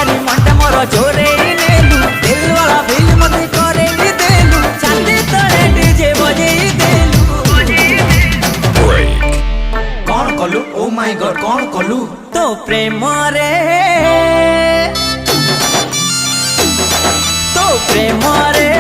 करी मंडे मोर जोरे नेलु दिल वाला फिल्म मत करे देलु छाती तले डीजे बजे देलु कौन कलु ओ माय गॉड कौन कलु तो प्रेम रे तो प्रेम रे